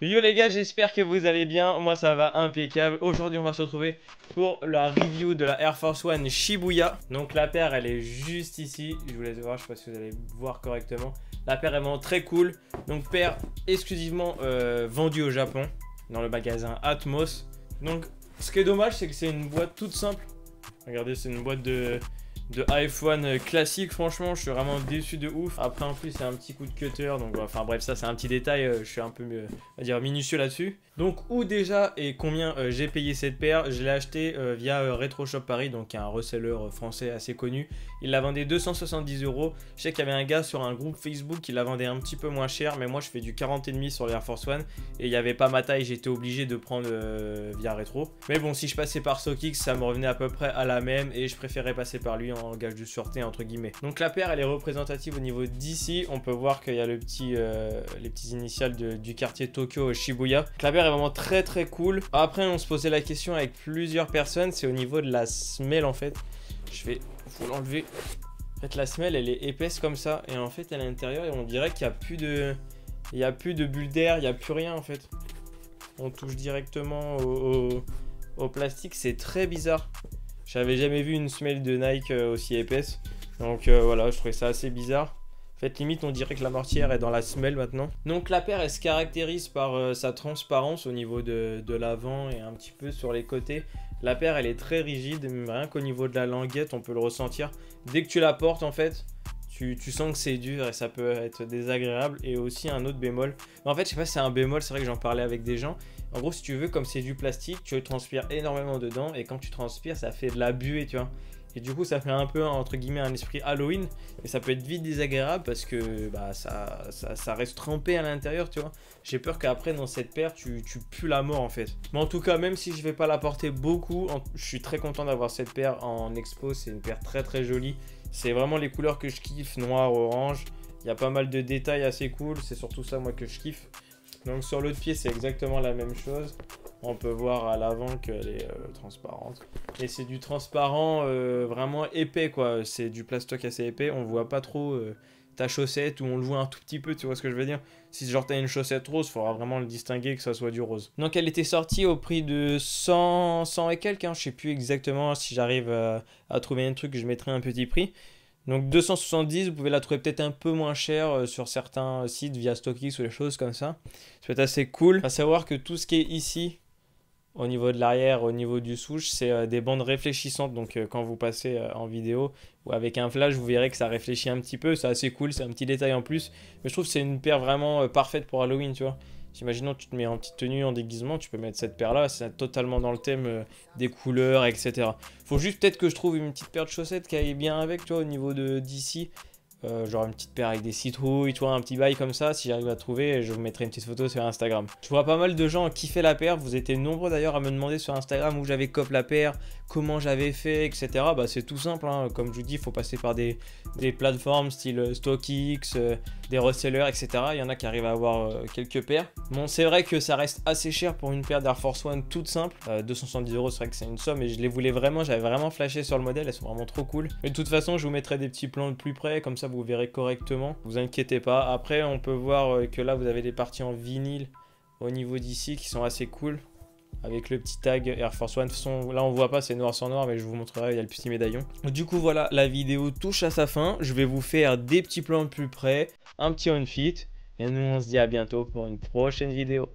Yo les gars, j'espère que vous allez bien. Moi ça va impeccable. Aujourd'hui on va se retrouver pour la review de la Air Force One Shibuya. Donc la paire elle est juste ici. Je vous laisse voir, je sais pas si vous allez voir correctement. La paire est vraiment très cool. Donc paire exclusivement vendue au Japon dans le magasin Atmos. Donc ce qui est dommage c'est que c'est une boîte toute simple. Regardez, c'est une boîte de iPhone classique. Franchement je suis vraiment déçu de ouf. Après en plus c'est un petit coup de cutter, donc enfin bref, ça c'est un petit détail. Je suis un peu on va dire minutieux là-dessus. Donc où déjà et combien j'ai payé cette paire? Je l'ai acheté via Retro Shop Paris, donc un reseller français assez connu. Il la vendait 270 euros. Je sais qu'il y avait un gars sur un groupe Facebook qui la vendait un petit peu moins cher, mais moi je fais du 40,5 sur l'Air Force One et il n'y avait pas ma taille, j'étais obligé de prendre via Retro. Mais bon, si je passais par StockX, ça me revenait à peu près à la même et je préférais passer par lui en gage de sûreté entre guillemets. Donc la paire elle est représentative au niveau d'ici. On peut voir qu'il y a les petits initiales du quartier Tokyo Shibuya. Donc, la paire est vraiment très très cool. Après on se posait la question avec plusieurs personnes, c'est au niveau de la semelle en fait. Je vais vous l'enlever. En fait la semelle elle est épaisse comme ça et en fait à l'intérieur on dirait qu'il n'y a plus de... Il n'y a plus de bulles d'air, il n'y a plus rien en fait. On touche directement au plastique, c'est très bizarre. J'avais jamais vu une semelle de Nike aussi épaisse. Donc voilà, je trouvais ça assez bizarre. En fait, limite, on dirait que la mortière est dans la semelle maintenant. Donc la paire, elle se caractérise par sa transparence au niveau de l'avant et un petit peu sur les côtés. La paire, elle est très rigide, rien qu'au niveau de la languette, on peut le ressentir. Dès que tu la portes, en fait, tu sens que c'est dur et ça peut être désagréable. Et aussi un autre bémol. Mais en fait, je sais pas si c'est un bémol, c'est vrai que j'en parlais avec des gens. En gros, si tu veux, comme c'est du plastique, tu transpires énormément dedans. Et quand tu transpires, ça fait de la buée, tu vois. Et du coup, ça fait un peu, entre guillemets, un esprit Halloween. Et ça peut être vite désagréable parce que bah, ça reste trempé à l'intérieur, tu vois. J'ai peur qu'après, dans cette paire, tu pues la mort, en fait. Mais en tout cas, même si je vais pas la porter beaucoup, je suis très content d'avoir cette paire en expo. C'est une paire très, très jolie. C'est vraiment les couleurs que je kiffe, noir, orange. Il y a pas mal de détails assez cool. C'est surtout ça, moi, que je kiffe. Donc sur l'autre pied, c'est exactement la même chose. On peut voir à l'avant qu'elle est transparente. Et c'est du transparent vraiment épais, quoi. C'est du plastoc assez épais. On voit pas trop ta chaussette ou on le voit un tout petit peu, tu vois ce que je veux dire. Si genre t'as une chaussette rose, il faudra vraiment le distinguer que ça soit du rose. Donc elle était sortie au prix de 100 et quelques. Hein. Je sais plus exactement si j'arrive à trouver un truc, je mettrai un petit prix. Donc 270, vous pouvez la trouver peut-être un peu moins cher sur certains sites via StockX ou des choses comme ça. Ça peut être assez cool. À savoir que tout ce qui est ici, au niveau de l'arrière, au niveau du souche, c'est des bandes réfléchissantes. Donc quand vous passez en vidéo ou avec un flash, vous verrez que ça réfléchit un petit peu. C'est assez cool, c'est un petit détail en plus. Mais je trouve que c'est une paire vraiment parfaite pour Halloween, tu vois. Imaginons tu te mets en petite tenue, en déguisement, tu peux mettre cette paire-là, c'est totalement dans le thème des couleurs, etc. Faut juste peut-être que je trouve une petite paire de chaussettes qui aille bien avec, toi, au niveau de d'ici. Genre une petite paire avec des citrouilles, tu vois, un petit bail comme ça. Si j'arrive à trouver, je vous mettrai une petite photo sur Instagram. Je vois pas mal de gens kiffer la paire. Vous étiez nombreux d'ailleurs à me demander sur Instagram où j'avais cop la paire, comment j'avais fait, etc. Bah c'est tout simple, hein. Comme je vous dis, il faut passer par des plateformes style StockX, des resellers, etc. Il y en a qui arrivent à avoir quelques paires. Bon, c'est vrai que ça reste assez cher pour une paire d'Air Force One toute simple. 270 euros, c'est vrai que c'est une somme et je les voulais vraiment. J'avais vraiment flashé sur le modèle. Elles sont vraiment trop cool. Mais de toute façon, je vous mettrai des petits plans de plus près. Comme ça, vous verrez correctement. Vous inquiétez pas. Après, on peut voir que là, vous avez des parties en vinyle au niveau d'ici qui sont assez cool. Avec le petit tag Air Force One. De toute façon, là on voit pas, c'est noir sur noir, mais je vous montrerai, il y a le petit médaillon. Du coup, voilà, la vidéo touche à sa fin. Je vais vous faire des petits plans de plus près, un petit on-fit. Et nous, on se dit à bientôt pour une prochaine vidéo.